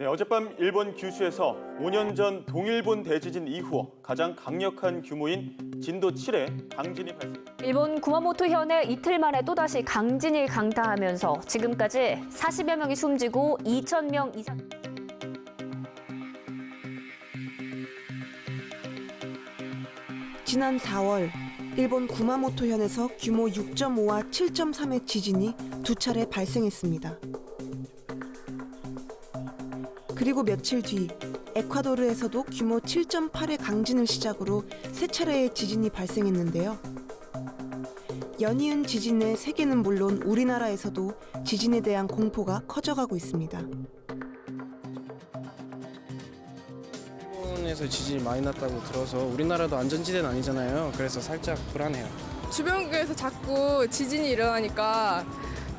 네, 어젯밤 일본 규슈에서 5년 전 동일본 대지진 이후 가장 강력한 규모인 진도 7의 강진이 발생. 일본 구마모토 현에 이틀 만에 또다시 강진이 강타하면서 지금까지 40여 명이 숨지고 2,000명 이상. 지난 4월 일본 구마모토 현에서 규모 6.5와 7.3의 지진이 두 차례 발생했습니다. 그리고 며칠 뒤 에콰도르에서도 규모 7.8의 강진을 시작으로 세 차례의 지진이 발생했는데요. 연이은 지진의 세계는 물론 우리나라에서도 지진에 대한 공포가 커져가고 있습니다. 일본에서 지진이 많이 났다고 들어서 우리나라도 안전지대는 아니잖아요. 그래서 살짝 불안해요. 주변국에서 자꾸 지진이 일어나니까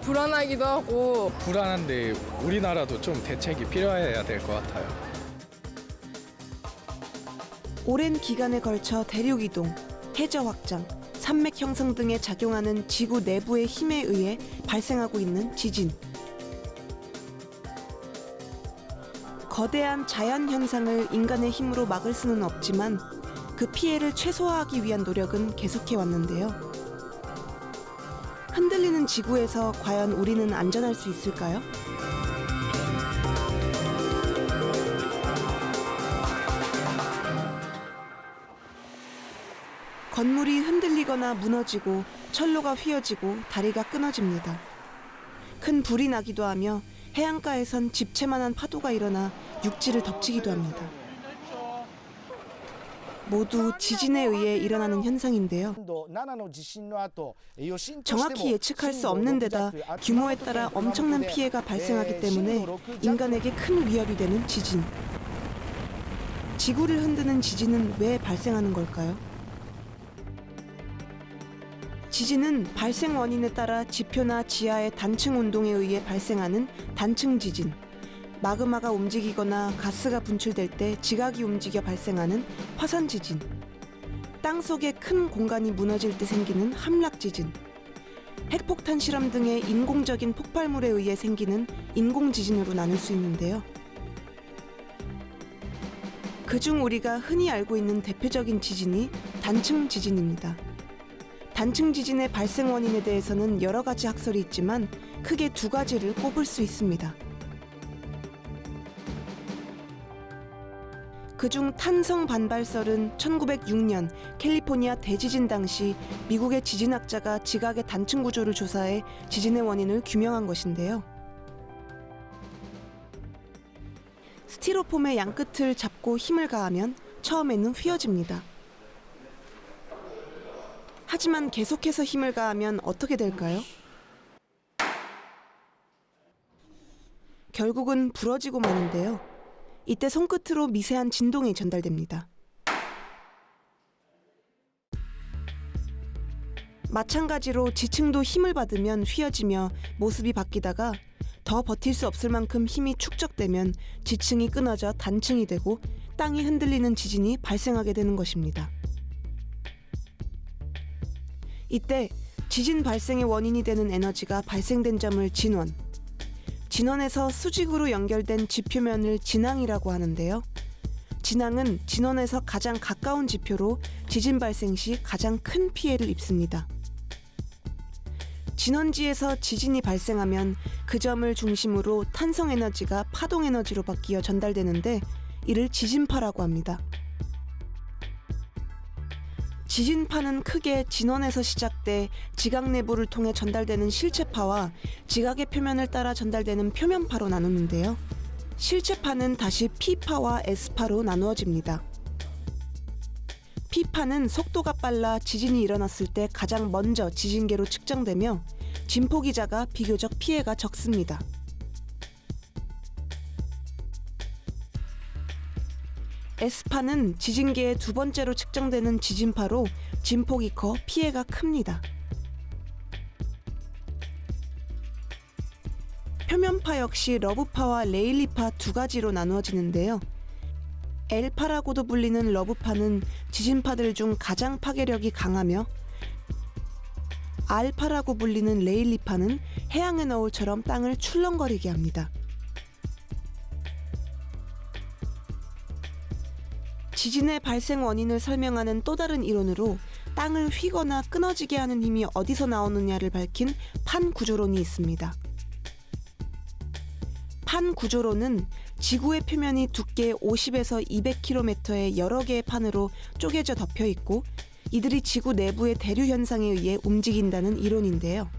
불안하기도 하고. 불안한데 우리나라도 좀 대책이 필요해야 될 것 같아요. 오랜 기간에 걸쳐 대륙 이동, 해저 확장, 산맥 형성 등에 작용하는 지구 내부의 힘에 의해 발생하고 있는 지진. 거대한 자연 현상을 인간의 힘으로 막을 수는 없지만 그 피해를 최소화하기 위한 노력은 계속해 왔는데요. 흔들리는 지구에서 과연 우리는 안전할 수 있을까요? 건물이 흔들리거나 무너지고 철로가 휘어지고 다리가 끊어집니다. 큰 불이 나기도 하며 해안가에선 집채만한 파도가 일어나 육지를 덮치기도 합니다. 모두 지진에 의해 일어나는 현상인데요. 정확히 예측할 수 없는 데다 규모에 따라 엄청난 피해가 발생하기 때문에 인간에게 큰 위협이 되는 지진. 지구를 흔드는 지진은 왜 발생하는 걸까요? 지진은 발생 원인에 따라 지표나 지하의 단층 운동에 의해 발생하는 단층 지진, 마그마가 움직이거나 가스가 분출될 때 지각이 움직여 발생하는 화산 지진, 땅 속에 큰 공간이 무너질 때 생기는 함락 지진, 핵폭탄 실험 등의 인공적인 폭발물에 의해 생기는 인공 지진으로 나눌 수 있는데요. 그중 우리가 흔히 알고 있는 대표적인 지진이 단층 지진입니다. 단층 지진의 발생 원인에 대해서는 여러 가지 학설이 있지만 크게 두 가지를 꼽을 수 있습니다. 그중 탄성 반발설은 1906년 캘리포니아 대지진 당시 미국의 지진학자가 지각의 단층 구조를 조사해 지진의 원인을 규명한 것인데요. 스티로폼의 양끝을 잡고 힘을 가하면 처음에는 휘어집니다. 하지만 계속해서 힘을 가하면 어떻게 될까요? 결국은 부러지고 마는데요. 이때 손끝으로 미세한 진동이 전달됩니다. 마찬가지로 지층도 힘을 받으면 휘어지며 모습이 바뀌다가 더 버틸 수 없을 만큼 힘이 축적되면 지층이 끊어져 단층이 되고 땅이 흔들리는 지진이 발생하게 되는 것입니다. 이때 지진 발생의 원인이 되는 에너지가 발생된 점을 진원, 진원에서 수직으로 연결된 지표면을 진앙이라고 하는데요. 진앙은 진원에서 가장 가까운 지표로 지진 발생 시 가장 큰 피해를 입습니다. 진원지에서 지진이 발생하면 그 점을 중심으로 탄성 에너지가 파동 에너지로 바뀌어 전달되는데 이를 지진파라고 합니다. 지진파는 크게 진원에서 시작돼 지각 내부를 통해 전달되는 실체파와 지각의 표면을 따라 전달되는 표면파로 나누는데요. 실체파는 다시 P파와 S파로 나누어집니다. P파는 속도가 빨라 지진이 일어났을 때 가장 먼저 지진계로 측정되며 진폭이 작아 비교적 피해가 적습니다. S파는 지진계의 두 번째로 측정되는 지진파로 진폭이 커 피해가 큽니다. 표면파 역시 러브파와 레일리파 두 가지로 나누어지는데요. L파라고도 불리는 러브파는 지진파들 중 가장 파괴력이 강하며 R파라고 불리는 레일리파는 해양의 너울처럼 땅을 출렁거리게 합니다. 지진의 발생 원인을 설명하는 또 다른 이론으로 땅을 휘거나 끊어지게 하는 힘이 어디서 나오느냐를 밝힌 판 구조론이 있습니다. 판 구조론은 지구의 표면이 두께 50에서 200km의 여러 개의 판으로 쪼개져 덮여 있고 이들이 지구 내부의 대류 현상에 의해 움직인다는 이론인데요.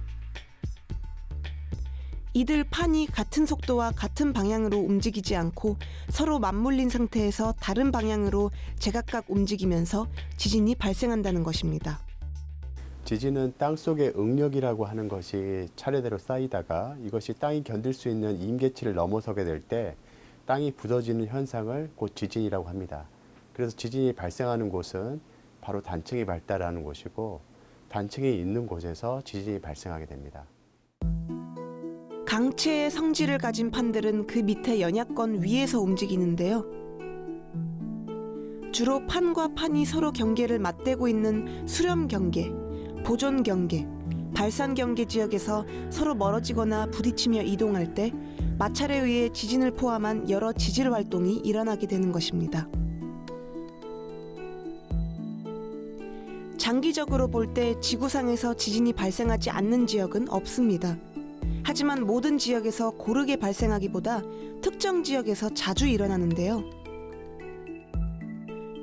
이들 판이 같은 속도와 같은 방향으로 움직이지 않고 서로 맞물린 상태에서 다른 방향으로 제각각 움직이면서 지진이 발생한다는 것입니다. 지진은 땅속의 응력이라고 하는 것이 차례대로 쌓이다가 이것이 땅이 견딜 수 있는 임계치를 넘어서게 될 때 땅이 부서지는 현상을 곧 지진이라고 합니다. 그래서 지진이 발생하는 곳은 바로 단층이 발달하는 곳이고 단층이 있는 곳에서 지진이 발생하게 됩니다. 강체의 성질을 가진 판들은 그 밑에 연약권 위에서 움직이는데요. 주로 판과 판이 서로 경계를 맞대고 있는 수렴 경계, 보존 경계, 발산 경계 지역에서 서로 멀어지거나 부딪히며 이동할 때 마찰에 의해 지진을 포함한 여러 지질 활동이 일어나게 되는 것입니다. 장기적으로 볼 때 지구상에서 지진이 발생하지 않는 지역은 없습니다. 하지만 모든 지역에서 고르게 발생하기보다 특정 지역에서 자주 일어나는데요.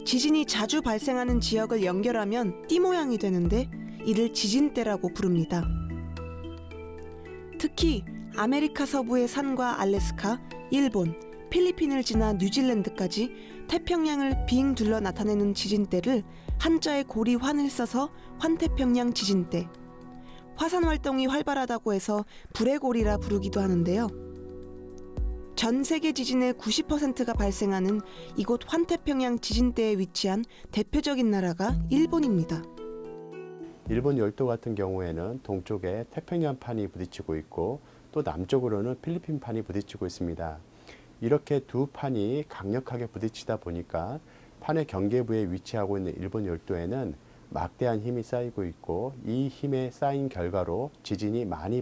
지진이 자주 발생하는 지역을 연결하면 띠 모양이 되는데 이를 지진대라고 부릅니다. 특히 아메리카 서부의 산과 알래스카, 일본, 필리핀을 지나 뉴질랜드까지 태평양을 빙 둘러 나타내는 지진대를 한자의 고리 환을 써서 환태평양 지진대, 화산 활동이 활발하다고 해서 불의 고리라 부르기도 하는데요. 전 세계 지진의 90%가 발생하는 이곳 환태평양 지진대에 위치한 대표적인 나라가 일본입니다. 일본 열도 같은 경우에는 동쪽에 태평양판이 부딪히고 있고 또 남쪽으로는 필리핀판이 부딪히고 있습니다. 이렇게 두 판이 강력하게 부딪히다 보니까 판의 경계부에 위치하고 있는 일본 열도에는 막대한 힘이 쌓이고 있고 이 힘에 쌓인 결과로 지진이 많이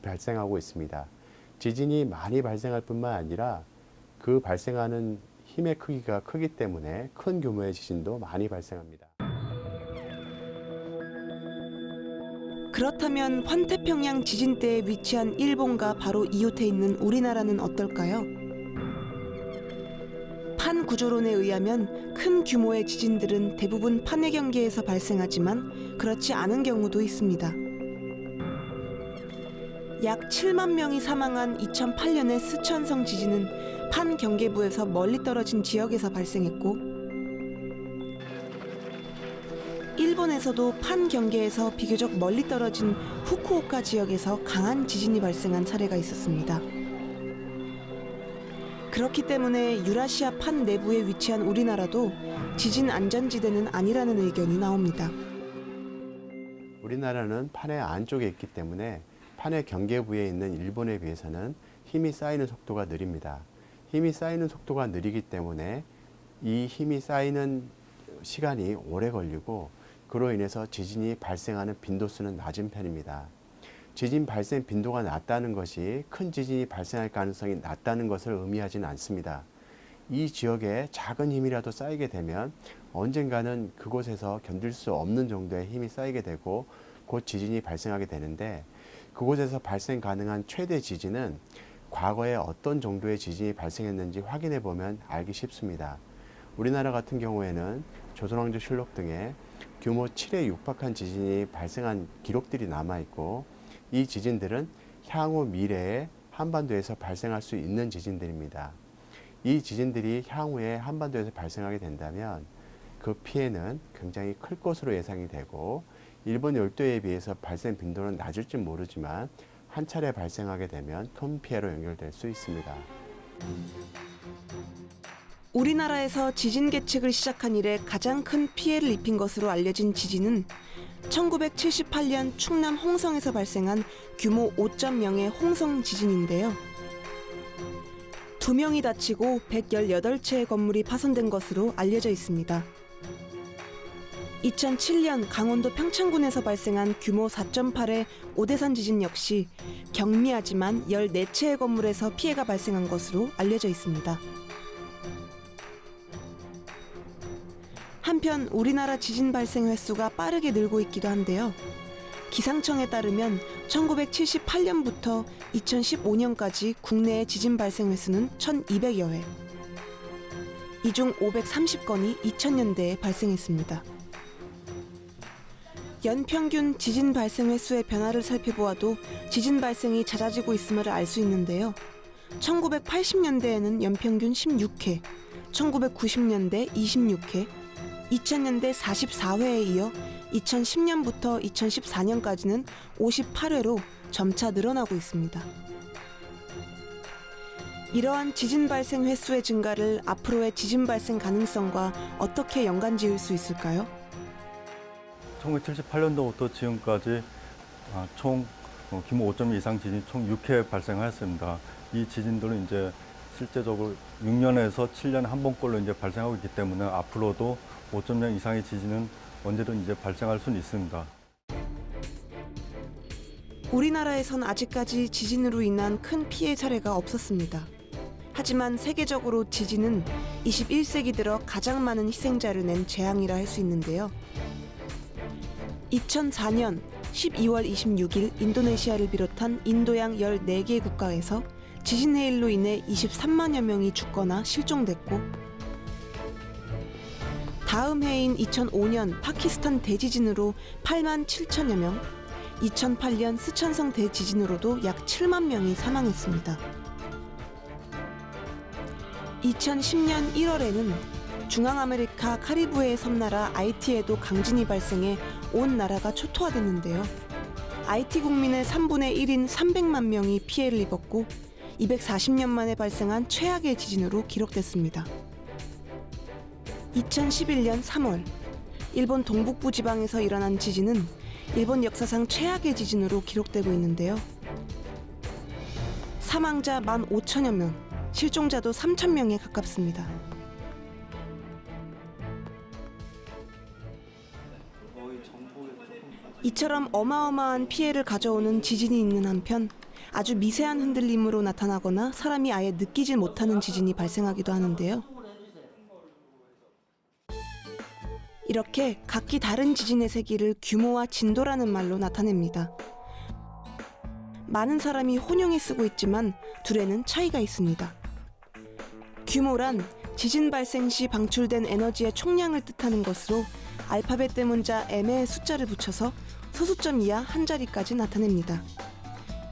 발생하고 있습니다. 지진이 많이 발생할 뿐만 아니라 그 발생하는 힘의 크기가 크기 때문에 큰 규모의 지진도 많이 발생합니다. 그렇다면 환태평양 지진대에 위치한 일본과 바로 이웃해 있는 우리나라는 어떨까요? 판 구조론에 의하면 큰 규모의 지진들은 대부분 판의 경계에서 발생하지만 그렇지 않은 경우도 있습니다. 약 7만 명이 사망한 2008년의 스촨성 지진은 판 경계부에서 멀리 떨어진 지역에서 발생했고 일본에서도 판 경계에서 비교적 멀리 떨어진 후쿠오카 지역에서 강한 지진이 발생한 사례가 있었습니다. 그렇기 때문에 유라시아 판 내부에 위치한 우리나라도 지진 안전지대는 아니라는 의견이 나옵니다. 우리나라는 판의 안쪽에 있기 때문에 판의 경계부에 있는 일본에 비해서는 힘이 쌓이는 속도가 느립니다. 힘이 쌓이는 속도가 느리기 때문에 이 힘이 쌓이는 시간이 오래 걸리고 그로 인해서 지진이 발생하는 빈도수는 낮은 편입니다. 지진 발생 빈도가 낮다는 것이 큰 지진이 발생할 가능성이 낮다는 것을 의미하지는 않습니다. 이 지역에 작은 힘이라도 쌓이게 되면 언젠가는 그곳에서 견딜 수 없는 정도의 힘이 쌓이게 되고 곧 지진이 발생하게 되는데 그곳에서 발생 가능한 최대 지진은 과거에 어떤 정도의 지진이 발생했는지 확인해 보면 알기 쉽습니다. 우리나라 같은 경우에는 조선왕조실록 등에 규모 7에 육박한 지진이 발생한 기록들이 남아있고 이 지진들은 향후 미래에 한반도에서 발생할 수 있는 지진들입니다. 이 지진들이 향후에 한반도에서 발생하게 된다면 그 피해는 굉장히 클 것으로 예상이 되고 일본 열도에 비해서 발생 빈도는 낮을지 모르지만 한 차례 발생하게 되면 큰 피해로 연결될 수 있습니다. 우리나라에서 지진 계측을 시작한 이래 가장 큰 피해를 입힌 것으로 알려진 지진은 1978년 충남 홍성에서 발생한 규모 5.0의 홍성 지진인데요. 2명이 다치고 118채의 건물이 파손된 것으로 알려져 있습니다. 2007년 강원도 평창군에서 발생한 규모 4.8의 오대산 지진 역시 경미하지만 14채의 건물에서 피해가 발생한 것으로 알려져 있습니다. 한편 우리나라 지진 발생 횟수가 빠르게 늘고 있기도 한데요. 기상청에 따르면 1978년부터 2015년까지 국내의 지진 발생 횟수는 1,200여 회. 이 중 530건이 2000년대에 발생했습니다. 연평균 지진 발생 횟수의 변화를 살펴보아도 지진 발생이 잦아지고 있음을 알 수 있는데요. 1980년대에는 연평균 16회, 1990년대 26회, 2000년대 44회에 이어 2010년부터 2014년까지는 58회로 점차 늘어나고 있습니다. 이러한 지진 발생 횟수의 증가를 앞으로의 지진 발생 가능성과 어떻게 연관지을 수 있을까요? 1978년도부터 지금까지 총 규모 5.2 이상 지진이 총 6회 발생하였습니다. 이 지진들은 이제 실제적으로 6년에서 7년에 한 번꼴로 이제 발생하고 있기 때문에 앞으로도 5.0 이상의 지진은 언제든 이제 발생할 수는 있습니다. 우리나라에선 아직까지 지진으로 인한 큰 피해 사례가 없었습니다. 하지만 세계적으로 지진은 21세기 들어 가장 많은 희생자를 낸 재앙이라 할 수 있는데요. 2004년 12월 26일 인도네시아를 비롯한 인도양 14개 국가에서 지진 해일로 인해 23만여 명이 죽거나 실종됐고, 다음 해인 2005년 파키스탄 대지진으로 8만 7천여 명, 2008년 스촨성 대지진으로도 약 7만 명이 사망했습니다. 2010년 1월에는 중앙아메리카 카리브해의 섬나라 아이티에도 강진이 발생해 온 나라가 초토화됐는데요. 아이티 국민의 3분의 1인 300만 명이 피해를 입었고 240년 만에 발생한 최악의 지진으로 기록됐습니다. 2011년 3월, 일본 동북부 지방에서 일어난 지진은 일본 역사상 최악의 지진으로 기록되고 있는데요. 사망자 15,000여 명, 실종자도 3,000명에 가깝습니다. 이처럼 어마어마한 피해를 가져오는 지진이 있는 한편 아주 미세한 흔들림으로 나타나거나 사람이 아예 느끼지 못하는 지진이 발생하기도 하는데요. 이렇게 각기 다른 지진의 세기를 규모와 진도라는 말로 나타냅니다. 많은 사람이 혼용해 쓰고 있지만 둘에는 차이가 있습니다. 규모란 지진 발생 시 방출된 에너지의 총량을 뜻하는 것으로 알파벳 대문자 M의 숫자를 붙여서 소수점 이하 한 자리까지 나타냅니다.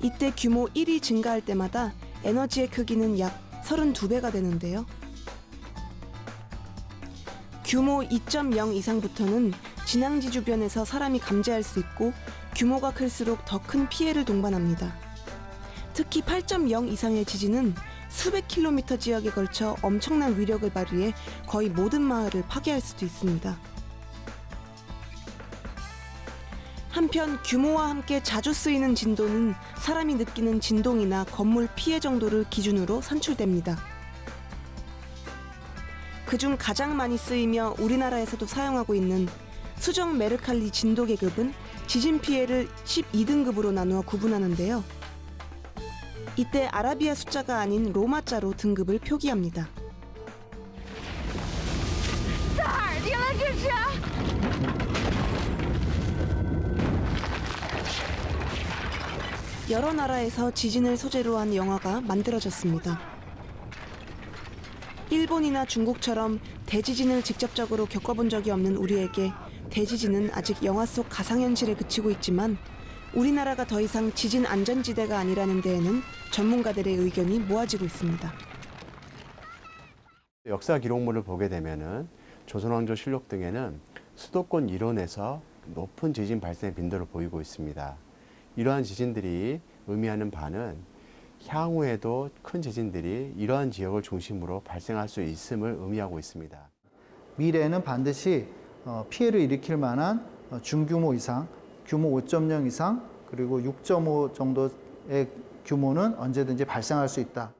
이때 규모 1이 증가할 때마다 에너지의 크기는 약 32배가 되는데요. 규모 2.0 이상부터는 진앙지 주변에서 사람이 감지할 수 있고 규모가 클수록 더 큰 피해를 동반합니다. 특히 8.0 이상의 지진은 수백 킬로미터 지역에 걸쳐 엄청난 위력을 발휘해 거의 모든 마을을 파괴할 수도 있습니다. 한편 규모와 함께 자주 쓰이는 진도는 사람이 느끼는 진동이나 건물 피해 정도를 기준으로 산출됩니다. 그중 가장 많이 쓰이며 우리나라에서도 사용하고 있는 수정 메르칼리 진도 계급은 지진 피해를 12등급으로 나누어 구분하는데요. 이때 아라비아 숫자가 아닌 로마자로 등급을 표기합니다. 여러 나라에서 지진을 소재로 한 영화가 만들어졌습니다. 일본이나 중국처럼 대지진을 직접적으로 겪어본 적이 없는 우리에게 대지진은 아직 영화 속 가상현실에 그치고 있지만 우리나라가 더 이상 지진 안전지대가 아니라는 데에는 전문가들의 의견이 모아지고 있습니다. 역사 기록물을 보게 되면은 조선왕조실록 등에는 수도권 이론에서 높은 지진 발생 빈도를 보이고 있습니다. 이러한 지진들이 의미하는 바는 향후에도 큰 지진들이 이러한 지역을 중심으로 발생할 수 있음을 의미하고 있습니다. 미래에는 반드시 피해를 일으킬 만한 중규모 이상, 규모 5.0 이상, 그리고 6.5 정도의 규모는 언제든지 발생할 수 있다.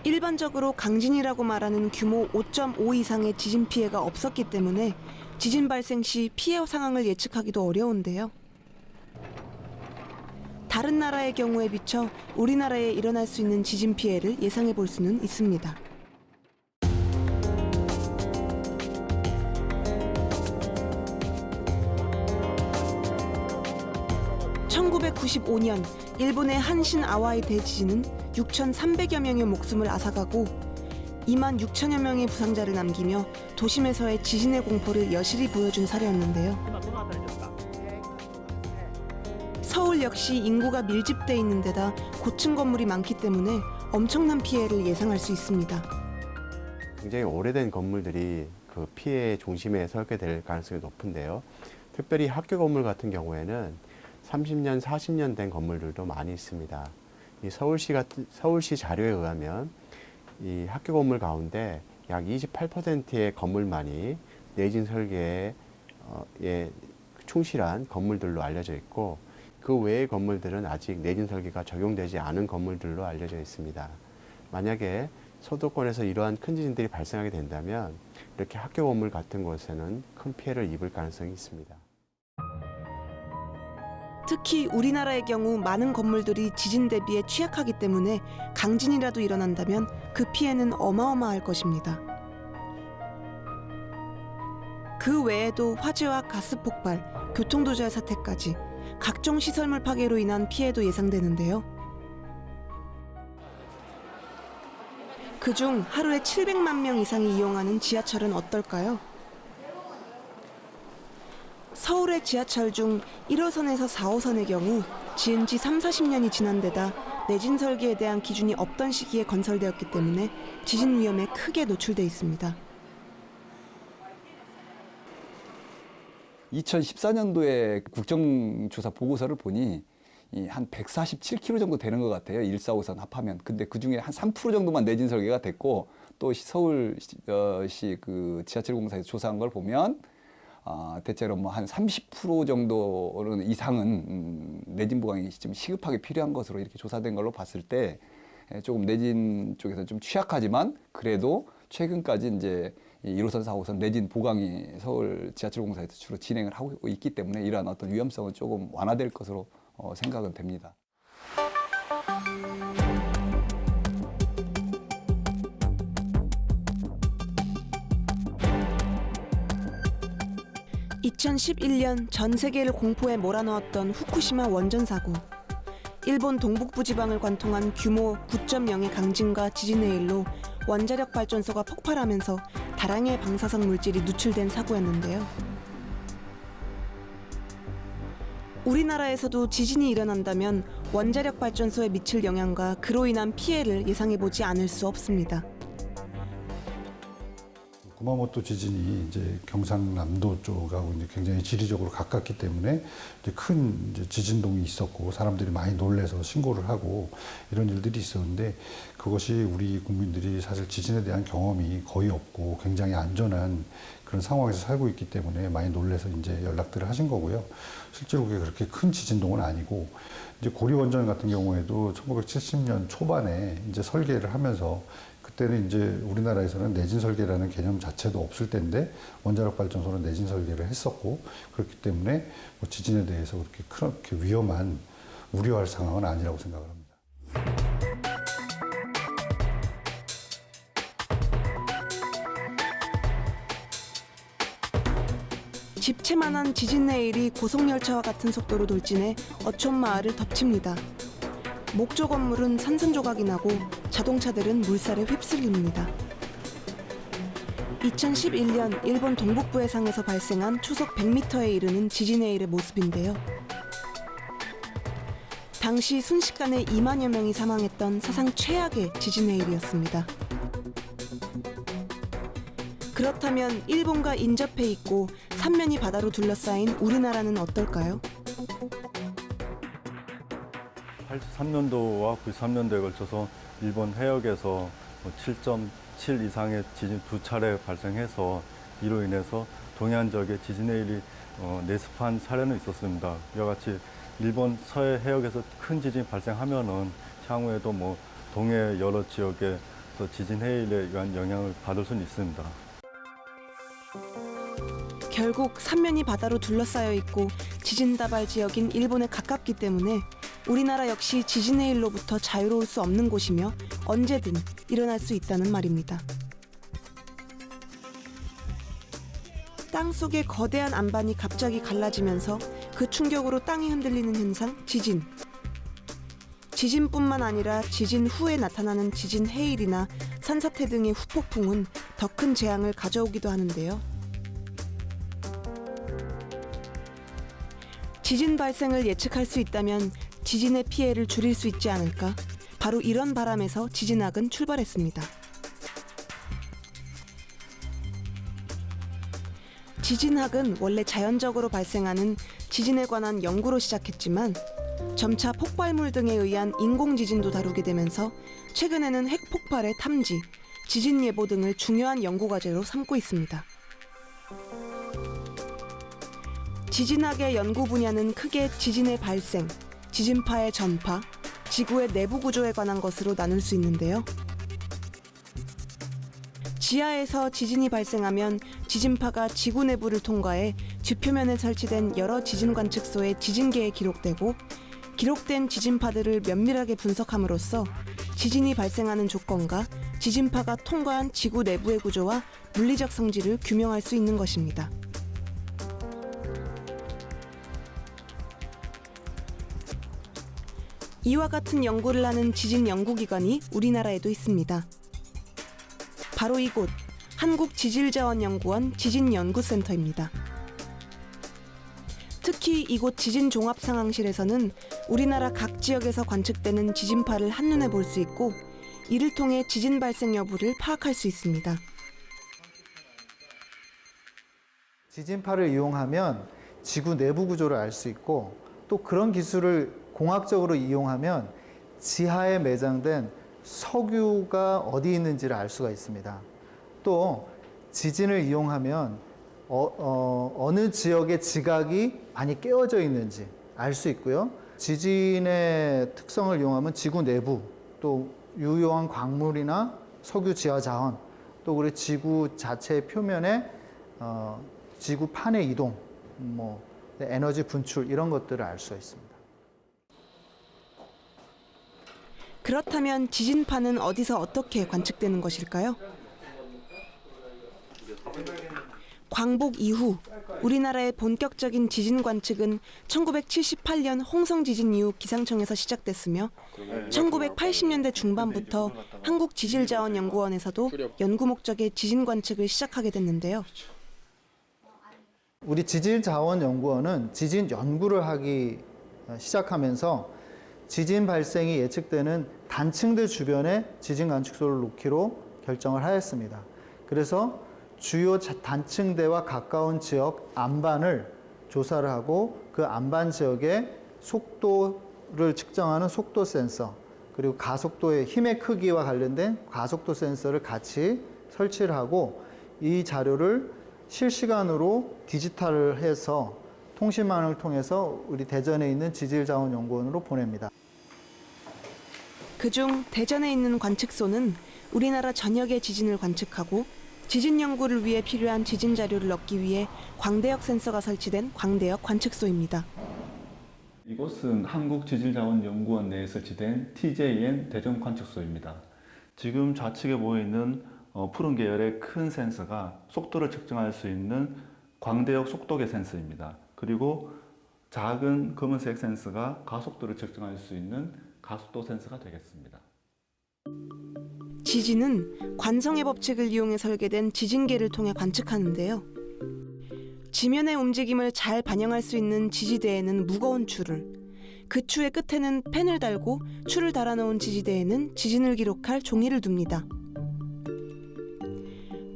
일반적으로 강진이라고 말하는 규모 5.5 이상의 지진 피해가 없었기 때문에 지진 발생 시 피해 상황을 예측하기도 어려운데요. 다른 나라의 경우에 비춰 우리나라에 일어날 수 있는 지진 피해를 예상해 볼 수는 있습니다. 1995년 일본의 한신 아와이 대지진은 6,300여 명의 목숨을 앗아가고 2만 6천여 명의 부상자를 남기며 도심에서의 지진의 공포를 여실히 보여준 사례였는데요. 서울 역시 인구가 밀집돼 있는 데다 고층 건물이 많기 때문에 엄청난 피해를 예상할 수 있습니다. 굉장히 오래된 건물들이 그 피해의 중심에 설계될 가능성이 높은데요. 특별히 학교 건물 같은 경우에는 30년, 40년 된 건물들도 많이 있습니다. 이 서울시 자료에 의하면 이 학교 건물 가운데 약 28%의 건물만이 내진 설계에 충실한 건물들로 알려져 있고, 그 외의 건물들은 아직 내진 설계가 적용되지 않은 건물들로 알려져 있습니다. 만약에 수도권에서 이러한 큰 지진들이 발생하게 된다면 이렇게 학교 건물 같은 곳에는 큰 피해를 입을 가능성이 있습니다. 특히 우리나라의 경우 많은 건물들이 지진 대비에 취약하기 때문에 강진이라도 일어난다면 그 피해는 어마어마할 것입니다. 그 외에도 화재와 가스 폭발, 교통도주의 사태까지 각종 시설물 파괴로 인한 피해도 예상되는데요. 그중 하루에 700만 명 이상이 이용하는 지하철은 어떨까요? 서울의 지하철 중 1호선에서 4호선의 경우 지은 지 30-40년이 지난 데다 내진 설계에 대한 기준이 없던 시기에 건설되었기 때문에 지진 위험에 크게 노출돼 있습니다. 2014년도에 국정조사 보고서를 보니 한 147km 정도 되는 것 같아요. 1, 4, 5선 합하면. 근데 그중에 한 3% 정도만 내진 설계가 됐고, 또 서울시 그 지하철공사에서 조사한 걸 보면 대체로 뭐 한 30% 정도는 이상은 내진 보강이 좀 시급하게 필요한 것으로 이렇게 조사된 걸로 봤을 때 조금 내진 쪽에서 좀 취약하지만 그래도 최근까지 이제 1호선, 4호선 내진 보강이 서울 지하철공사에서 주로 진행을 하고 있기 때문에 이러한 어떤 위험성은 조금 완화될 것으로 생각은 됩니다. (2011년) 전 세계를 공포에 몰아넣었던 후쿠시마 원전 사고. 일본 동북부 지방을 관통한 규모 9.0의 강진과 지진의 일로 원자력 발전소가 폭발하면서 다량의 방사성 물질이 누출된 사고였는데요. 우리나라에서도 지진이 일어난다면 원자력 발전소에 미칠 영향과 그로 인한 피해를 예상해보지 않을 수 없습니다. 구마모토 지진이 이제 경상남도 쪽하고 이제 굉장히 지리적으로 가깝기 때문에 이제 큰 이제 지진동이 있었고 사람들이 많이 놀래서 신고를 하고 이런 일들이 있었는데, 그것이 우리 국민들이 사실 지진에 대한 경험이 거의 없고 굉장히 안전한 그런 상황에서 살고 있기 때문에 많이 놀래서 이제 연락들을 하신 거고요. 실제로 그게 그렇게 큰 지진동은 아니고, 이제 고리원전 같은 경우에도 1970년 초반에 이제 설계를 하면서 그때는 이제 우리나라에서는 내진 설계라는 개념 자체도 없을 때인데 원자력 발전소는 내진 설계를 했었고, 그렇기 때문에 뭐 지진에 대해서 그렇게 위험한 우려할 상황은 아니라고 생각을 합니다. 집채만한 지진 내일이 고속열차와 같은 속도로 돌진해 어촌 마을을 덮칩니다. 목조 건물은 산산조각이 나고 자동차들은 물살에 휩쓸립니다. 2011년 일본 동북부 해상에서 발생한 초속 100m에 이르는 지진의 일의 모습인데요. 당시 순식간에 2만여 명이 사망했던 사상 최악의 지진의 일이었습니다. 그렇다면 일본과 인접해 있고 삼면이 바다로 둘러싸인 우리나라는 어떨까요? 83년도와 93년도에 걸쳐서 일본 해역에서 7.7 이상의 지진 2차례 발생해서 이로 인해서 동해안 지역에 지진의 일이 내습한 사례는 있었습니다. 이와 같이 일본 서해 해역에서 큰 지진이 발생하면은 향후에도 뭐 동해 여러 지역에서 지진 해일에 의한 영향을 받을 수는 있습니다. 결국 삼면이 바다로 둘러싸여 있고 지진 다발 지역인 일본에 가깝기 때문에 우리나라 역시 지진의 일로부터 자유로울 수 없는 곳이며 언제든 일어날 수 있다는 말입니다. 땅속의 거대한 안반이 갑자기 갈라지면서 그 충격으로 땅이 흔들리는 현상, 지진. 지진뿐만 아니라 지진 후에 나타나는 지진 해일이나 산사태 등의 후폭풍은 더 큰 재앙을 가져오기도 하는데요. 지진 발생을 예측할 수 있다면 지진의 피해를 줄일 수 있지 않을까? 바로 이런 바람에서 지진학은 출발했습니다. 지진학은 원래 자연적으로 발생하는 지진에 관한 연구로 시작했지만 점차 폭발물 등에 의한 인공지진도 다루게 되면서 최근에는 핵폭발의 탐지, 지진 예보 등을 중요한 연구 과제로 삼고 있습니다. 지진학의 연구 분야는 크게 지진의 발생, 지진파의 전파, 지구의 내부 구조에 관한 것으로 나눌 수 있는데요. 지하에서 지진이 발생하면 지진파가 지구 내부를 통과해 지표면에 설치된 여러 지진 관측소의 지진계에 기록되고, 기록된 지진파들을 면밀하게 분석함으로써 지진이 발생하는 조건과 지진파가 통과한 지구 내부의 구조와 물리적 성질을 규명할 수 있는 것입니다. 이와 같은 연구를 하는 지진 연구기관이 우리나라에도 있습니다. 바로 이곳 한국지질자원연구원 지진연구센터입니다. 특히 이곳 지진종합상황실에서는 우리나라 각 지역에서 관측되는 지진파를 한눈에 볼 수 있고, 이를 통해 지진 발생 여부를 파악할 수 있습니다. 지진파를 이용하면 지구 내부 구조를 알 수 있고, 또 그런 기술을 공학적으로 이용하면 지하에 매장된 석유가 어디 있는지를 알 수가 있습니다. 또 지진을 이용하면 어느 지역의 지각이 많이 깨어져 있는지 알 수 있고요. 지진의 특성을 이용하면 지구 내부, 또 유효한 광물이나 석유 지하 자원, 또 우리 지구 자체의 표면에 지구판의 이동, 에너지 분출 이런 것들을 알 수가 있습니다. 그렇다면 지진파는 어디서 어떻게 관측되는 것일까요? 광복 이후 우리나라의 본격적인 지진 관측은 1978년 홍성 지진 이후 기상청에서 시작됐으며 1980년대 중반부터 한국지질자원연구원에서도 연구 목적의 지진 관측을 시작하게 됐는데요. 우리 지질자원연구원은 지진 연구를 하기 시작하면서 지진 발생이 예측되는 단층들 주변에 지진 관측소를 놓기로 결정을 하였습니다. 그래서 주요 단층대와 가까운 지역 안반을 조사를 하고, 그 안반 지역의 속도를 측정하는 속도 센서, 그리고 가속도의 힘의 크기와 관련된 가속도 센서를 같이 설치를 하고, 이 자료를 실시간으로 디지털을 해서 통신망을 통해서 우리 대전에 있는 지질자원연구원으로 보냅니다. 그중 대전에 있는 관측소는 우리나라 전역의 지진을 관측하고, 지진 연구를 위해 필요한 지진 자료를 얻기 위해 광대역 센서가 설치된 광대역 관측소입니다. 이곳은 한국지질자원연구원 내에 설치된 TJN 대전 관측소입니다. 지금 좌측에 보이는 푸른 계열의 큰 센서가 속도를 측정할 수 있는 광대역 속도계 센서입니다. 그리고 작은 검은색 센서가 가속도를 측정할 수 있는 가속도 센서가 되겠습니다. 지진은 관성의 법칙을 이용해 설계된 지진계를 통해 관측하는데요. 지면의 움직임을 잘 반영할 수 있는 지지대에는 무거운 줄을, 그 추의 끝에는 펜을 달고 추를 달아놓은 지지대에는 지진을 기록할 종이를 둡니다.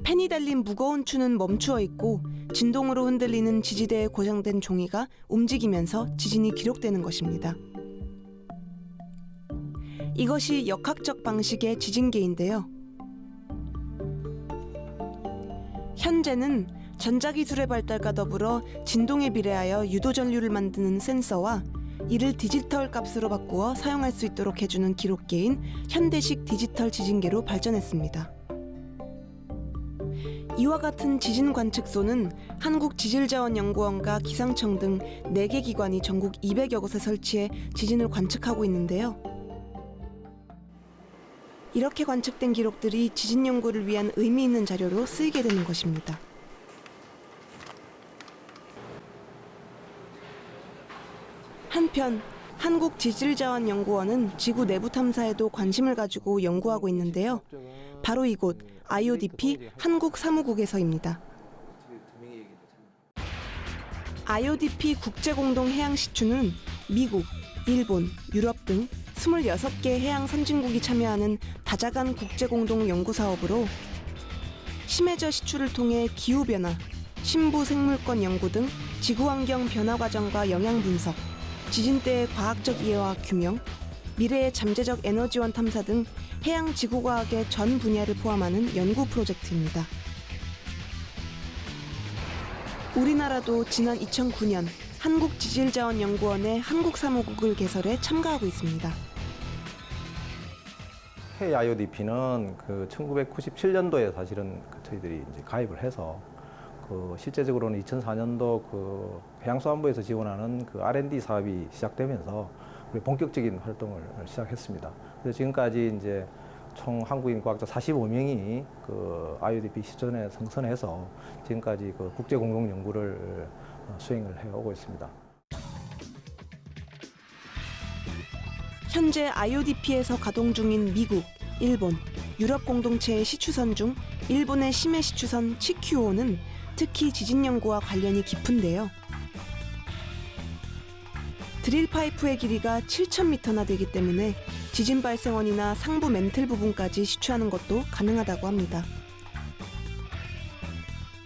펜이 달린 무거운 추는 멈추어 있고, 진동으로 흔들리는 지지대에 고정된 종이가 움직이면서 지진이 기록되는 것입니다. 이것이 역학적 방식의 지진계인데요. 현재는 전자기술의 발달과 더불어 진동에 비례하여 유도전류를 만드는 센서와 이를 디지털 값으로 바꾸어 사용할 수 있도록 해주는 기록계인 현대식 디지털 지진계로 발전했습니다. 이와 같은 지진 관측소는 한국지질자원연구원과 기상청 등 4개 기관이 전국 200여 곳에 설치해 지진을 관측하고 있는데요. 이렇게 관측된 기록들이 지진 연구를 위한 의미 있는 자료로 쓰이게 되는 것입니다. 한편 한국지질자원연구원은 지구 내부 탐사에도 관심을 가지고 연구하고 있는데요. 바로 이곳 IODP 한국사무국에서입니다. IODP 국제공동해양시추는 미국, 일본, 유럽 등 26개 해양 선진국이 참여하는 다자간 국제공동 연구사업으로 심해저 시추를 통해 기후변화, 신부생물권 연구 등 지구환경 변화 과정과 영향 분석, 지진 때의 과학적 이해와 규명, 미래의 잠재적 에너지원 탐사 등 해양 지구과학의 전 분야를 포함하는 연구 프로젝트입니다. 우리나라도 지난 2009년 한국지질자원연구원의 한국사무국을 개설해 참가하고 있습니다. 해외 IODP는 그 1997년도에 사실은 저희들이 이제 가입을 해서 실제적으로는 2004년도 그 해양수산부에서 지원하는 그 R&D 사업이 시작되면서 우리 본격적인 활동을 시작했습니다. 그래서 지금까지 이제 총 한국인 과학자 45명이 그 IODP 시전에 승선해서 지금까지 그 국제 공동 연구를 수행을 해오고 있습니다. 현재 IODP에서 가동 중인 미국, 일본, 유럽 공동체의 시추선 중 일본의 심해 시추선 치큐오는 특히 지진 연구와 관련이 깊은데요. 드릴 파이프의 길이가 7,000m나 되기 때문에 지진 발생원이나 상부 멘틀 부분까지 시추하는 것도 가능하다고 합니다.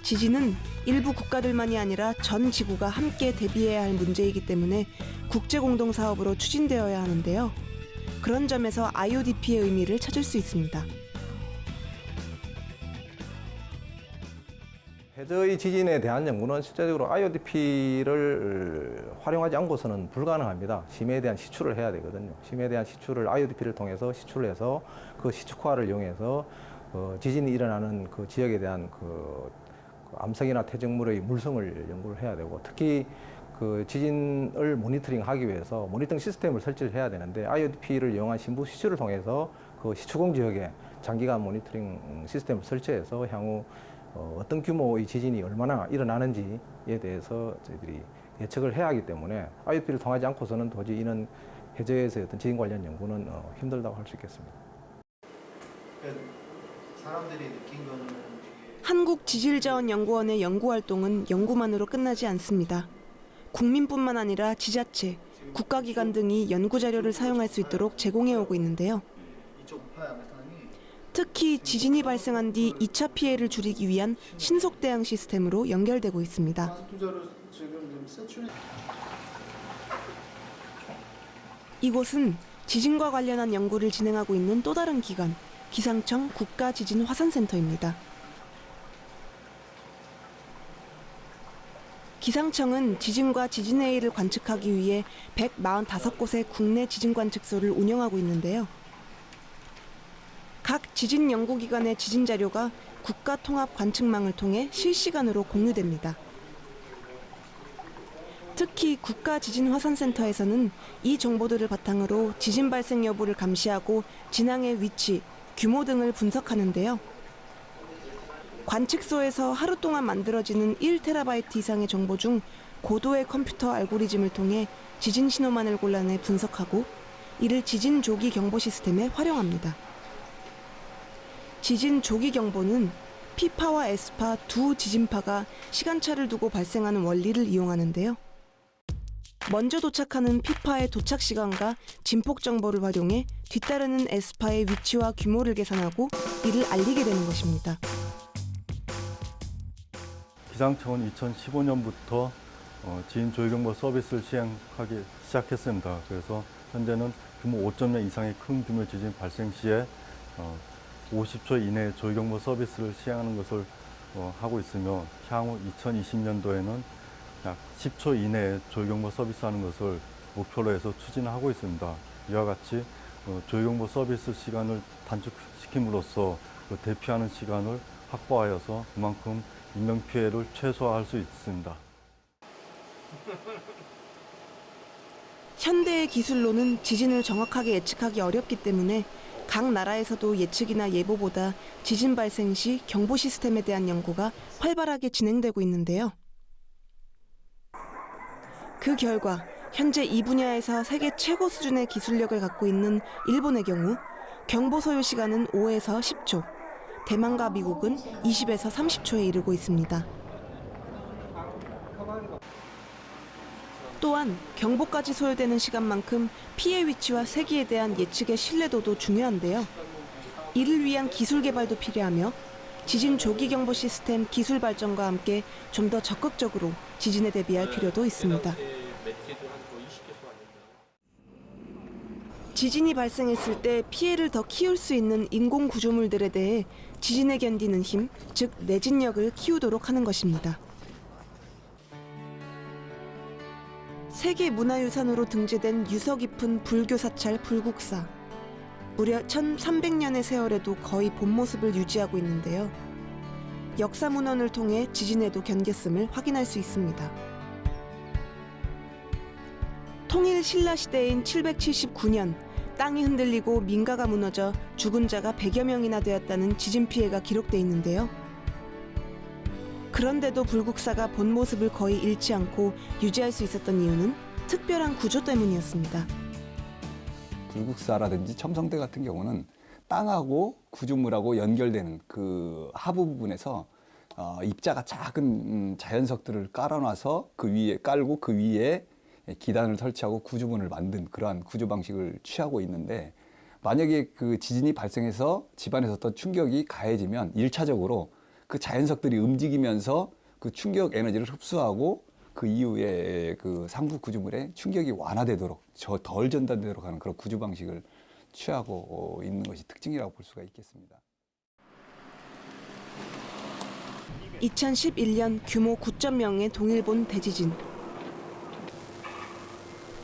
지진은 일부 국가들만이 아니라 전 지구가 함께 대비해야 할 문제이기 때문에 국제공동사업으로 추진되어야 하는데요. 그런 점에서 IODP의 의미를 찾을 수 있습니다. 해저의 지진에 대한 연구는 실제적으로 IODP를 활용하지 않고서는 불가능합니다. 심해에 대한 시추를 해야 되거든요. 심해에 대한 시추를 IODP를 통해서 시추를 해서 그 시축화를 이용해서 지진이 일어나는 그 지역에 대한 그 암석이나 퇴적물의 물성을 연구를 해야 되고, 특히 그 지진을 모니터링하기 위해서 모니터링 시스템을 설치를 해야 되는데 IODP를 이용한 신부 시추를 통해서 그 시추공 지역에 장기간 모니터링 시스템을 설치해서 향후 어떤 규모의 지진이 얼마나 일어나는지에 대해서 저희들이 예측을 해야 하기 때문에 IODP를 통하지 않고서는 도저히 이런 해저에서의 어떤 지진 관련 연구는 힘들다고 할 수 있겠습니다. 사람들이 느낀 거는 한국지질자원연구원의 연구활동은 연구만으로 끝나지 않습니다. 국민뿐만 아니라 지자체, 국가기관 등이 연구자료를 사용할 수 있도록 제공해오고 있는데요. 특히 지진이 발생한 뒤 2차 피해를 줄이기 위한 신속 대응 시스템으로 연결되고 있습니다. 이곳은 지진과 관련한 연구를 진행하고 있는 또 다른 기관, 기상청 국가지진화산센터입니다. 기상청은 지진과 지진해일을 관측하기 위해 145곳의 국내 지진관측소를 운영하고 있는데요. 각 지진 연구기관의 지진 자료가 국가통합관측망을 통해 실시간으로 공유됩니다. 특히 국가지진화산센터에서는 이 정보들을 바탕으로 지진 발생 여부를 감시하고 진앙의 위치, 규모 등을 분석하는데요. 관측소에서 하루 동안 만들어지는 1TB 이상의 정보 중 고도의 컴퓨터 알고리즘을 통해 지진 신호만을 골라내 분석하고 이를 지진 조기 경보 시스템에 활용합니다. 지진 조기 경보는 P파와 S파 두 지진파가 시간차를 두고 발생하는 원리를 이용하는데요. 먼저 도착하는 P파의 도착 시간과 진폭 정보를 활용해 뒤따르는 S파의 위치와 규모를 계산하고 이를 알리게 되는 것입니다. 기상청은 2015년부터 지진 조기경보 서비스를 시행하기 시작했습니다. 그래서 현재는 규모 5.0 이상의 큰 규모 지진 발생 시에 50초 이내에 조기경보 서비스를 시행하는 것을 하고 있으며 향후 2020년도에는 약 10초 이내에 조기경보 서비스하는 것을 목표로 해서 추진하고 있습니다. 이와 같이 조기경보 서비스 시간을 단축시킴으로써 대피하는 시간을 확보하여서 그만큼 인명피해를 최소화할 수 있습니다. 현대의 기술로는 지진을 정확하게 예측하기 어렵기 때문에 각 나라에서도 예측이나 예보보다 지진 발생 시 경보 시스템에 대한 연구가 활발하게 진행되고 있는데요. 그 결과 현재 이 분야에서 세계 최고 수준의 기술력을 갖고 있는 일본의 경우 경보 소요 시간은 5에서 10초, 대만과 미국은 20에서 30초에 이르고 있습니다. 또한 경보까지 소요되는 시간만큼 피해 위치와 세기에 대한 예측의 신뢰도도 중요한데요. 이를 위한 기술 개발도 필요하며 지진 조기 경보 시스템 기술 발전과 함께 좀 더 적극적으로 지진에 대비할 필요도 있습니다. 지진이 발생했을 때 피해를 더 키울 수 있는 인공 구조물들에 대해 지진에 견디는 힘, 즉 내진력을 키우도록 하는 것입니다. 세계 문화유산으로 등재된 유서 깊은 불교 사찰 불국사. 무려 1300년의 세월에도 거의 본 모습을 유지하고 있는데요. 역사 문헌을 통해 지진에도 견뎠음을 확인할 수 있습니다. 통일 신라 시대인 779년 땅이 흔들리고 민가가 무너져 죽은 자가 100여 명이나 되었다는 지진 피해가 기록돼 있는데요. 그런데도 불국사가 본 모습을 거의 잃지 않고 유지할 수 있었던 이유는 특별한 구조 때문이었습니다. 불국사라든지 첨성대 같은 경우는 땅하고 구조물하고 연결되는 그 하부 부분에서 입자가 작은 자연석들을 깔아놔서 그 위에 깔고 그 위에 기단을 설치하고 구조물을 만든 그러한 구조 방식을 취하고 있는데, 만약에 그 지진이 발생해서 집안에서 어떤 충격이 가해지면 1차적으로 그 자연석들이 움직이면서 그 충격 에너지를 흡수하고 그 이후에 그 상부 구조물에 충격이 완화되도록 덜 전달되도록 하는 그런 구조 방식을 취하고 있는 것이 특징이라고 볼 수가 있겠습니다. 2011년 규모 9.0의 동일본 대지진.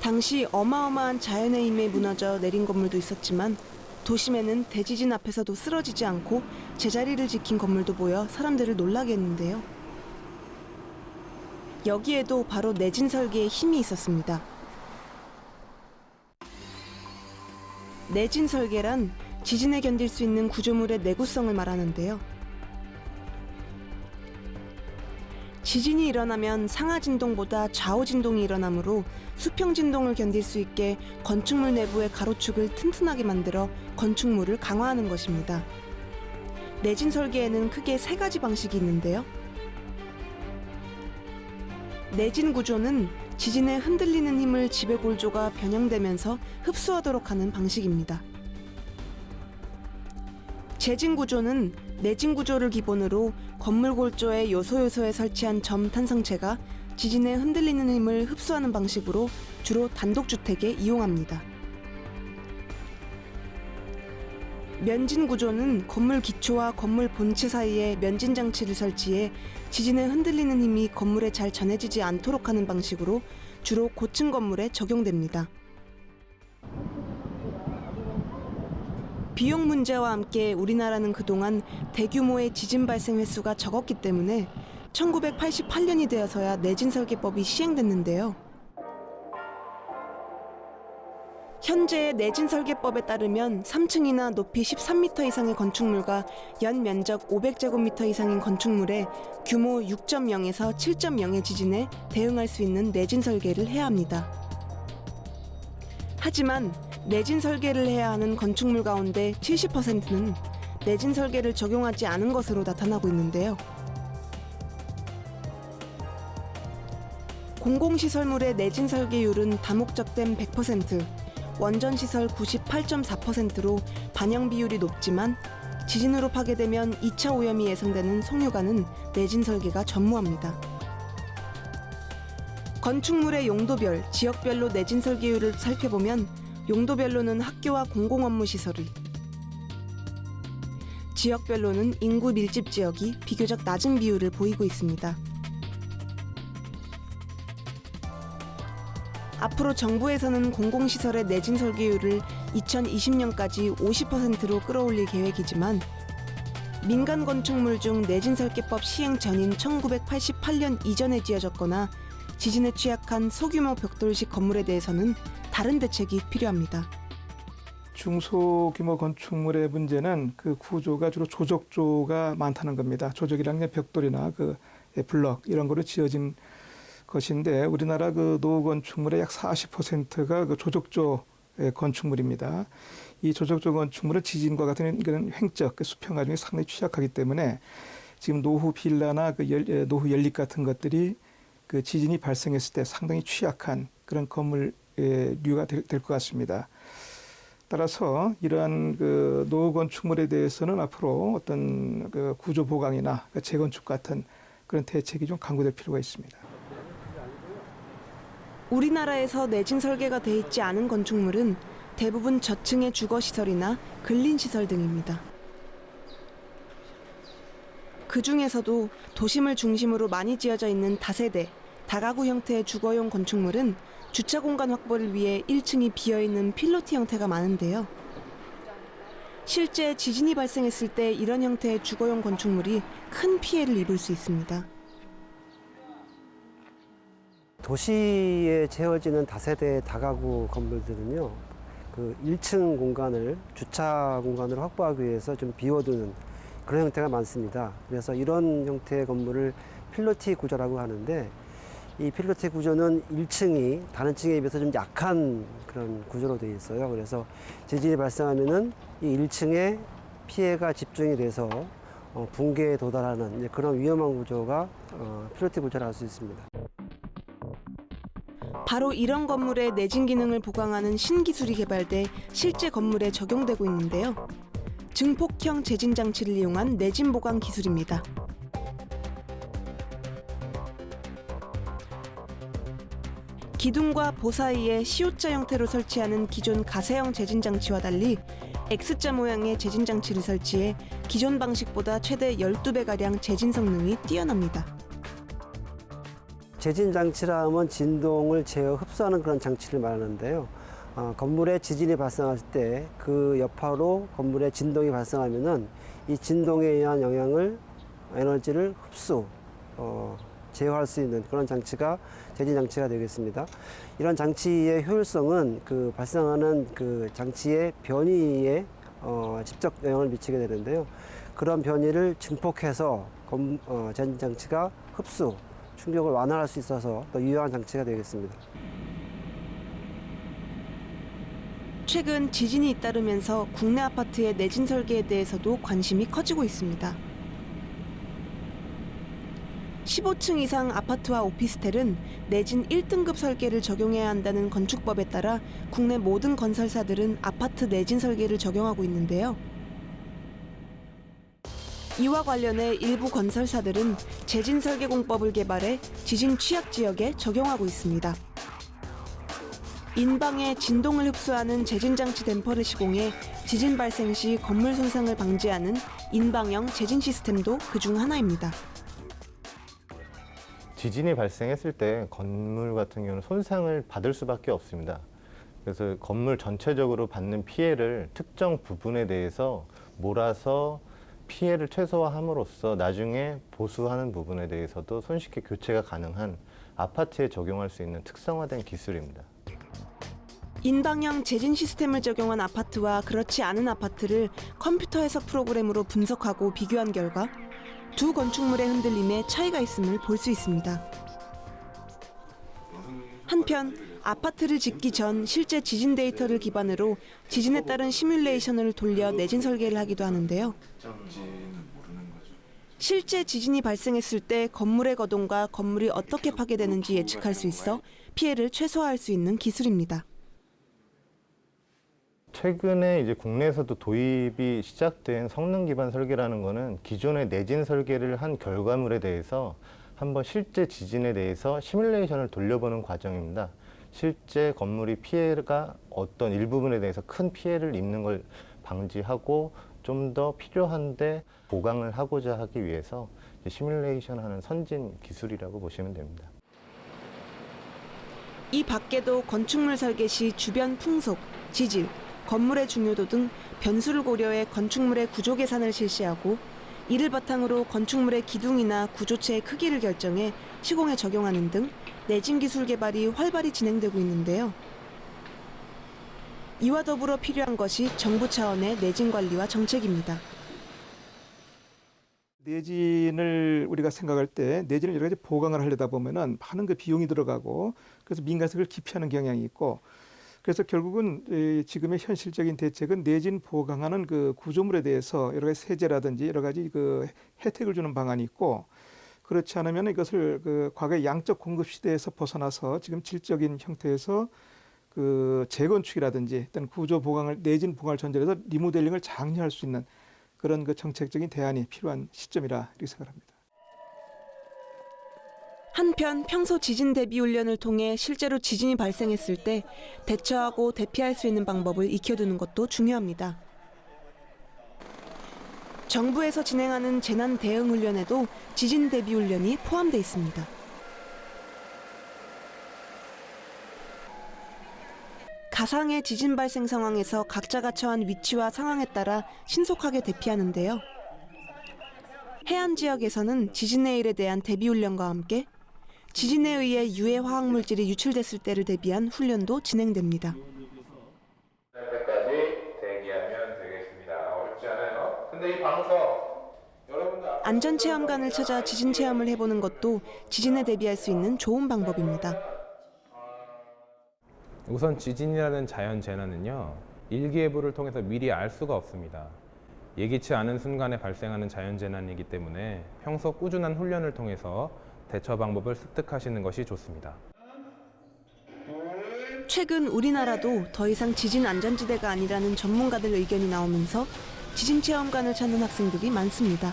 당시 어마어마한 자연의 힘에 무너져 내린 건물도 있었지만 도심에는 대지진 앞에서도 쓰러지지 않고 제자리를 지킨 건물도 보여 사람들을 놀라게 했는데요. 여기에도 바로 내진 설계의 힘이 있었습니다. 내진 설계란 지진에 견딜 수 있는 구조물의 내구성을 말하는데요. 지진이 일어나면 상하 진동보다 좌우 진동이 일어나므로 수평 진동을 견딜 수 있게 건축물 내부의 가로축을 튼튼하게 만들어 건축물을 강화하는 것입니다. 내진 설계에는 크게 3가지 방식이 있는데요. 내진 구조는 지진에 흔들리는 힘을 지배골조가 변형되면서 흡수하도록 하는 방식입니다. 재진 구조는 내진 구조를 기본으로 건물 골조의 요소에 설치한 점 탄성체가 지진에 흔들리는 힘을 흡수하는 방식으로 주로 단독주택에 이용합니다. 면진 구조는 건물 기초와 건물 본체 사이에 면진 장치를 설치해 지진에 흔들리는 힘이 건물에 잘 전해지지 않도록 하는 방식으로 주로 고층 건물에 적용됩니다. 비용 문제와 함께 우리나라는 그동안 대규모의 지진 발생 횟수가 적었기 때문에 1988년이 되어서야 내진 설계법이 시행됐는데요. 현재의 내진 설계법에 따르면 3층이나 높이 13m 이상의 건축물과 연 면적 500제곱미터 이상인 건축물에 규모 6.0에서 7.0의 지진에 대응할 수 있는 내진 설계를 해야 합니다. 하지만 내진 설계를 해야 하는 건축물 가운데 70%는 내진 설계를 적용하지 않은 것으로 나타나고 있는데요. 공공시설물의 내진 설계율은 다목적댐 100%, 원전시설 98.4%로 반영 비율이 높지만 지진으로 파괴되면 2차 오염이 예상되는 송유관은 내진 설계가 전무합니다. 건축물의 용도별, 지역별로 내진 설계율을 살펴보면 용도별로는 학교와 공공업무시설을, 지역별로는 인구 밀집 지역이 비교적 낮은 비율을 보이고 있습니다. 앞으로 정부에서는 공공시설의 내진 설계율을 2020년까지 50%로 끌어올릴 계획이지만 민간 건축물 중 내진 설계법 시행 전인 1988년 이전에 지어졌거나 지진에 취약한 소규모 벽돌식 건물에 대해서는 다른 대책이 필요합니다. 중소규모 건축물의 문제는 그 구조가 주로 조적조가 많다는 겁니다. 조적이라는 게 벽돌이나 그 블럭 이런 거로 지어진 것인데 우리나라 그 노후 건축물의 약 40%가 그 조적조의 건축물입니다. 이 조적조 건축물은 지진과 같은 그런 횡적, 그 수평 과정이 상당히 취약하기 때문에 지금 노후 빌라나 그 노후 연립 같은 것들이 그 지진이 발생했을 때 상당히 취약한 그런 건물류가 될 것 같습니다. 따라서 이러한 그 노후 건축물에 대해서는 앞으로 어떤 그 구조 보강이나 재건축 같은 그런 대책이 좀 강구될 필요가 있습니다. 우리나라에서 내진 설계가 돼 있지 않은 건축물은 대부분 저층의 주거시설이나 근린시설 등입니다. 그 중에서도 도심을 중심으로 많이 지어져 있는 다세대, 다가구 형태의 주거용 건축물은 주차 공간 확보를 위해 1층이 비어있는 필로티 형태가 많은데요. 실제 지진이 발생했을 때 이런 형태의 주거용 건축물이 큰 피해를 입을 수 있습니다. 도시에 채워지는 다세대 다가구 건물들은요, 그 1층 공간을 주차 공간으로 확보하기 위해서 좀 비워두는 그런 형태가 많습니다. 그래서 이런 형태의 건물을 필로티 구조라고 하는데, 이 필로티 구조는 1층이 다른 층에 비해서 좀 약한 그런 구조로 되어 있어요. 그래서 지진이 발생하면은 이 1층에 피해가 집중이 돼서 붕괴에 도달하는 그런 위험한 구조가 필로티 구조라 할 수 있습니다. 바로 이런 건물의 내진 기능을 보강하는 신기술이 개발돼 실제 건물에 적용되고 있는데요. 증폭형 재진 장치를 이용한 내진 보강 기술입니다. 기둥과 보 사이에 C자 형태로 설치하는 기존 가세형 재진 장치와 달리 X자 모양의 재진 장치를 설치해 기존 방식보다 최대 12배가량 재진 성능이 뛰어납니다. 재진 장치라 하면 진동을 제어 흡수하는 그런 장치를 말하는데요. 건물에 지진이 발생했을 때 그 여파로 건물에 진동이 발생하면은 이 진동에 의한 영향을 에너지를 흡수, 제어할 수 있는 그런 장치가 재진 장치가 되겠습니다. 이런 장치의 효율성은 그 발생하는 그 장치의 변이에 직접 영향을 미치게 되는데요. 그런 변이를 증폭해서 재진 장치가 흡수, 충격을 완화할 수 있어서 더 유효한 장치가 되겠습니다. 최근 지진이 잇따르면서 국내 아파트의 내진 설계에 대해서도 관심이 커지고 있습니다. 15층 이상 아파트와 오피스텔은 내진 1등급 설계를 적용해야 한다는 건축법에 따라 국내 모든 건설사들은 아파트 내진 설계를 적용하고 있는데요. 이와 관련해 일부 건설사들은 재진 설계 공법을 개발해 지진 취약 지역에 적용하고 있습니다. 인방에 진동을 흡수하는 재진 장치 댐퍼를 시공해 지진 발생 시 건물 손상을 방지하는 인방형 재진 시스템도 그중 하나입니다. 지진이 발생했을 때 건물 같은 경우는 손상을 받을 수밖에 없습니다. 그래서 건물 전체적으로 받는 피해를 특정 부분에 대해서 몰아서 피해를 최소화함으로써 나중에 보수하는 부분에 대해서도 손쉽게 교체가 가능한 아파트에 적용할 수 있는 특성화된 기술입니다. 인방형 재진 시스템을 적용한 아파트와 그렇지 않은 아파트를 컴퓨터 해석 프로그램으로 분석하고 비교한 결과 두 건축물의 흔들림에 차이가 있음을 볼 수 있습니다. 한편 아파트를 짓기 전 실제 지진 데이터를 기반으로 지진에 따른 시뮬레이션을 돌려 내진 설계를 하기도 하는데요. 실제 지진이 발생했을 때 건물의 거동과 건물이 어떻게 파괴되는지 예측할 수 있어 피해를 최소화할 수 있는 기술입니다. 최근에 이제 국내에서도 도입이 시작된 성능 기반 설계라는 거는 기존의 내진 설계를 한 결과물에 대해서 한번 실제 지진에 대해서 시뮬레이션을 돌려보는 과정입니다. 실제 건물이 피해가 어떤 일부분에 대해서 큰 피해를 입는 걸 방지하고 좀 더 필요한데 보강을 하고자 하기 위해서 시뮬레이션 하는 선진 기술이라고 보시면 됩니다. 이 밖에도 건축물 설계 시 주변 풍속, 지질, 건물의 중요도 등 변수를 고려해 건축물의 구조 계산을 실시하고 이를 바탕으로 건축물의 기둥이나 구조체의 크기를 결정해 시공에 적용하는 등 내진 기술 개발이 활발히 진행되고 있는데요. 이와 더불어 필요한 것이 정부 차원의 내진 관리와 정책입니다. 내진을 우리가 생각할 때 내진을 여러 가지 보강을 하려다 보면은 많은 그 비용이 들어가고 그래서 민간석을 기피하는 경향이 있고 그래서 결국은 지금의 현실적인 대책은 내진 보강하는 그 구조물에 대해서 여러 가지 세제라든지 여러 가지 그 혜택을 주는 방안이 있고 그렇지 않으면 이것을 그 과거의 양적 공급 시대에서 벗어나서 지금 질적인 형태에서 그 재건축이라든지 어떤 구조 보강을 내진 보강을 전제해서 리모델링을 장려할 수 있는 그런 그 정책적인 대안이 필요한 시점이라 이렇게 생각합니다. 한편 평소 지진 대비 훈련을 통해 실제로 지진이 발생했을 때 대처하고 대피할 수 있는 방법을 익혀두는 것도 중요합니다. 정부에서 진행하는 재난 대응 훈련에도 지진 대비 훈련이 포함되어 있습니다. 가상의 지진 발생 상황에서 각자가 처한 위치와 상황에 따라 신속하게 대피하는데요. 해안 지역에서는 지진의 일에 대한 대비 훈련과 함께 지진에 의해 유해 화학 물질이 유출됐을 때를 대비한 훈련도 진행됩니다. 때까지 대기하면 되겠습니다. 어렵지 않아요. 근데 이 방석 여러분들 안전체험관을 찾아 지진 체험을 해보는 것도 지진에 대비할 수 있는 좋은 방법입니다. 우선 지진이라는 자연재난은요, 일기예보를 통해서 미리 알 수가 없습니다. 예기치 않은 순간에 발생하는 자연재난이기 때문에 평소 꾸준한 훈련을 통해서 대처 방법을 습득하시는 것이 좋습니다. 최근 우리나라도 더 이상 지진 안전지대가 아니라는 전문가들 의견이 나오면서 지진 체험관을 찾는 학생들이 많습니다.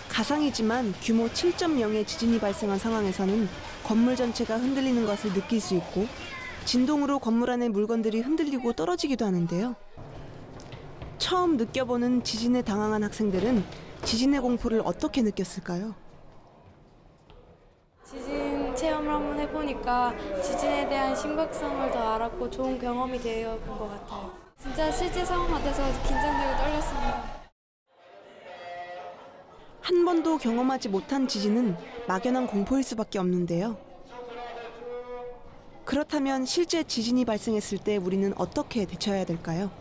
가상이지만 규모 7.0의 지진이 발생한 상황에서는 건물 전체가 흔들리는 것을 느낄 수 있고 진동으로 건물 안의 물건들이 흔들리고 떨어지기도 하는데요. 처음 느껴보는 지진에 당황한 학생들은 지진의 공포를 어떻게 느꼈을까요? 지진 체험을 한번 해보니까 지진에 대한 심각성을 더 알았고 좋은 경험이 되어본 것 같아요. 진짜 실제 상황 같아서 긴장되고 떨렸습니다. 한 번도 경험하지 못한 지진은 막연한 공포일 수밖에 없는데요. 그렇다면 실제 지진이 발생했을 때 우리는 어떻게 대처해야 될까요?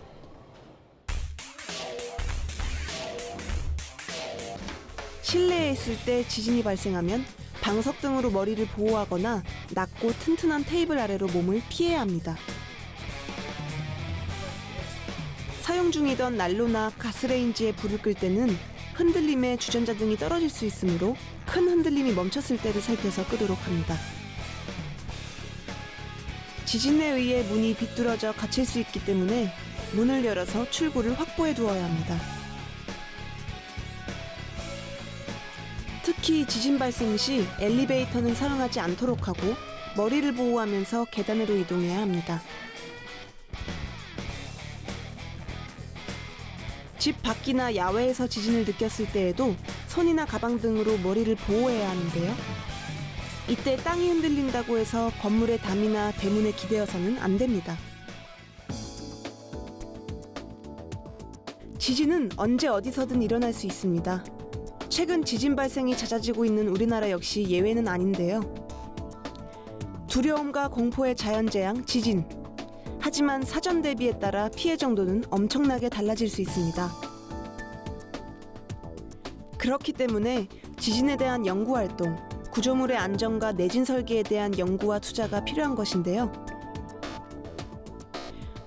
실내에 있을 때 지진이 발생하면 방석 등으로 머리를 보호하거나 낮고 튼튼한 테이블 아래로 몸을 피해야 합니다. 사용 중이던 난로나 가스레인지에 불을 끌 때는 흔들림에 주전자 등이 떨어질 수 있으므로 큰 흔들림이 멈췄을 때를 살펴서 끄도록 합니다. 지진에 의해 문이 비뚤어져 갇힐 수 있기 때문에 문을 열어서 출구를 확보해 두어야 합니다. 특히 지진 발생 시 엘리베이터는 사용하지 않도록 하고 머리를 보호하면서 계단으로 이동해야 합니다. 집 밖이나 야외에서 지진을 느꼈을 때에도 손이나 가방 등으로 머리를 보호해야 하는데요. 이때 땅이 흔들린다고 해서 건물의 담이나 대문에 기대어서는 안 됩니다. 지진은 언제 어디서든 일어날 수 있습니다. 최근 지진 발생이 잦아지고 있는 우리나라 역시 예외는 아닌데요. 두려움과 공포의 자연재앙, 지진. 하지만 사전 대비에 따라 피해 정도는 엄청나게 달라질 수 있습니다. 그렇기 때문에 지진에 대한 연구활동, 구조물의 안전과 내진 설계에 대한 연구와 투자가 필요한 것인데요.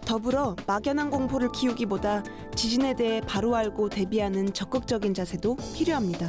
더불어 막연한 공포를 키우기보다 지진에 대해 바로 알고 대비하는 적극적인 자세도 필요합니다.